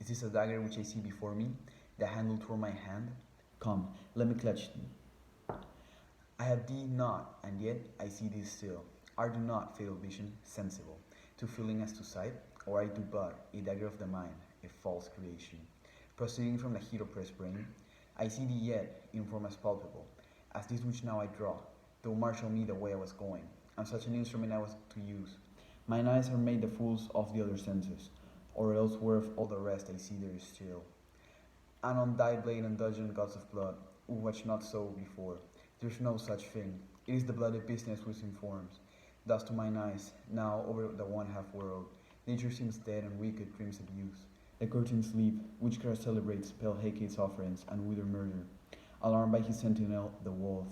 Is this a dagger which I see before me, the handle toward my hand? Come, let me clutch thee. I have thee not, and yet I see thee still. Are do not, fatal vision, sensible, to feeling as to sight, or I do but, a dagger of the mind, a false creation. Proceeding from the heat oppressed brain, I see thee yet, in form as palpable, as this which now I draw, though marshal me the way I was going, and such an instrument I was to use. Mine eyes are made the fools of the other senses, or else worth all the rest I see there is still. And on thy blade and dungeon gods of blood, who watched not so before, there's no such thing. It is the bloody business which informs. Thus to mine eyes, now over the one half world, nature seems dead and wicked dreams abuse. The curtains sleep, witchcraft celebrates pale Hecate's offerings and wither murder. Alarmed by his sentinel, the wolf,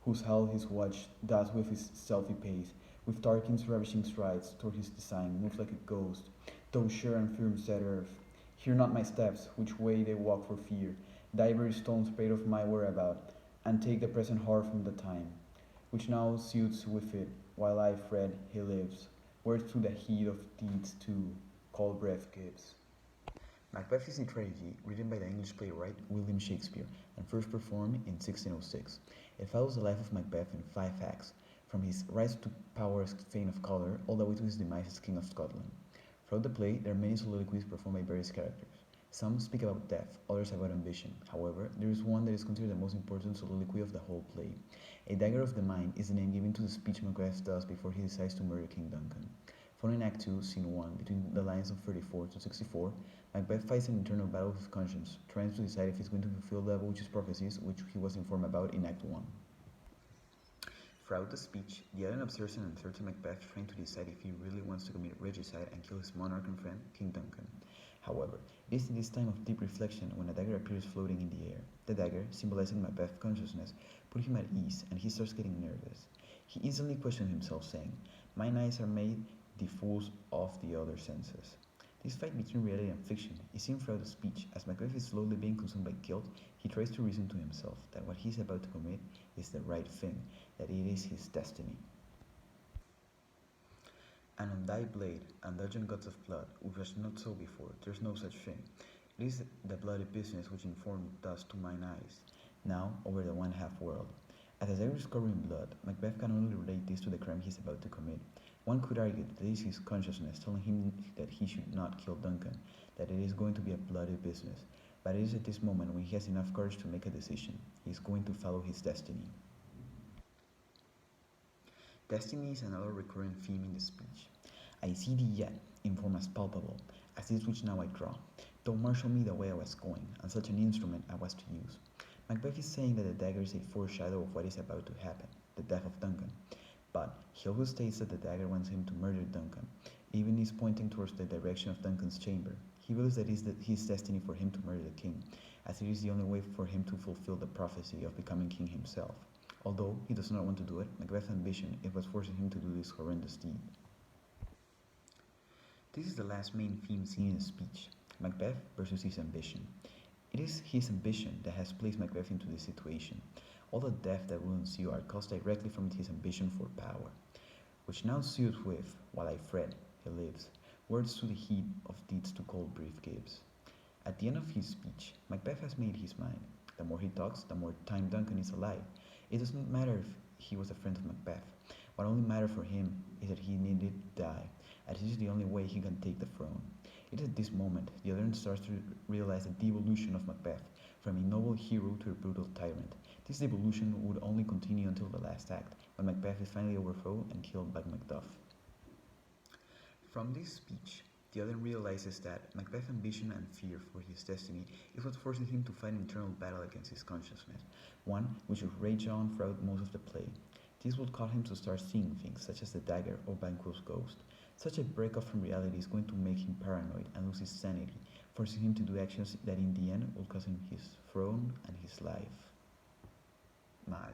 whose howl his watch does with his stealthy pace, with Tarkin's ravishing strides toward his design, moves like a ghost, though sure and firm set earth. Hear not my steps, which way they walk for fear. The ivory stones prate of my whereabout, and take the present heart from the time, which now suits with it, while I fret, he lives. Words to the heat of deeds too, called breath gives. Macbeth is a tragedy written by the English playwright William Shakespeare and first performed in 1606. It follows the life of Macbeth in 5 acts, from his rise to power as Thane of Cawdor all the way to his demise as King of Scotland. Throughout the play, there are many soliloquies performed by various characters. Some speak about death, others about ambition. However, there is one that is considered the most important soliloquy of the whole play. A dagger of the mind is the name given to the speech Macbeth does before he decides to murder King Duncan. Found in Act 2, Scene 1, between the lines of 34 to 64, Macbeth fights an internal battle with his conscience, trying to decide if he's going to fulfill the witch's prophecies which he was informed about in Act 1. Throughout the speech, the audience observes an uncertain Macbeth trying to decide if he really wants to commit regicide and kill his monarch and friend, King Duncan. However, it is in this time of deep reflection when a dagger appears floating in the air. The dagger, symbolizing Macbeth's consciousness, put him at ease, and he starts getting nervous. He instantly questions himself, saying, "Mine eyes are made the fools of the other senses." This fight between reality and fiction is seen throughout the speech. As Macbeth is slowly being consumed by guilt, he tries to reason to himself that what he is about to commit is the right thing, that it is his destiny. And on thy blade and dungeon gods of blood, which was not so before, there's no such thing. It is the bloody business which informed thus to mine eyes, now over the one half world. As the dagger is covered in blood, Macbeth can only relate this to the crime he is about to commit. One could argue that it is his consciousness telling him that he should not kill Duncan, that it is going to be a bloody business. But it is at this moment when he has enough courage to make a decision. He is going to follow his destiny. Destiny is another recurring theme in the speech. I see thee yet, in form as palpable, as this which now I draw, though marshal me the way I was going, and such an instrument I was to use. Macbeth is saying that the dagger is a foreshadow of what is about to happen, the death of Duncan. But he also states that the dagger wants him to murder Duncan, even is pointing towards the direction of Duncan's chamber. He believes that it is his destiny for him to murder the king, as it is the only way for him to fulfill the prophecy of becoming king himself. Although he does not want to do it, Macbeth's ambition is what forces him to do this horrendous deed. This is the last main theme seen in the speech, Macbeth versus his ambition. It is his ambition that has placed Macbeth into this situation. All the death that will ensue are caused directly from his ambition for power, which now suits with, while I fret, he lives, words to the heat of deeds to cold brief gives. At the end of his speech, Macbeth has made his mind. The more he talks, the more time Duncan is alive. It does not matter if he was a friend of Macbeth. What only mattered for him is that he needed to die, as this is the only way he can take the throne. It is at this moment the audience starts to realize the devolution of Macbeth, from a noble hero to a brutal tyrant. This devolution would only continue until the last act, when Macbeth is finally overthrown and killed by Macduff. From this speech, the audience realizes that Macbeth's ambition and fear for his destiny is what forces him to fight an internal battle against his consciousness, one which will rage on throughout most of the play. This would cause him to start seeing things, such as the dagger or Banquo's ghost. Such a breakup from reality is going to make him paranoid and lose his sanity, forcing him to do actions that in the end will cost him his throne and his life. Mal.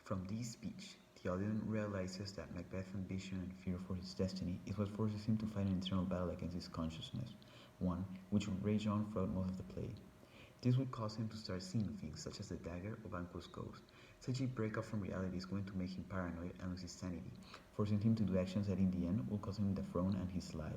From this speech, the audience realizes that Macbeth's ambition and fear for his destiny is what forces him to fight an internal battle against his consciousness, one which will rage on throughout most of the play. This would cause him to start seeing things such as the dagger or Banquo's ghost. Such a breakup from reality is going to make him paranoid and lose his sanity, forcing him to do actions that in the end will cost him the throne and his life.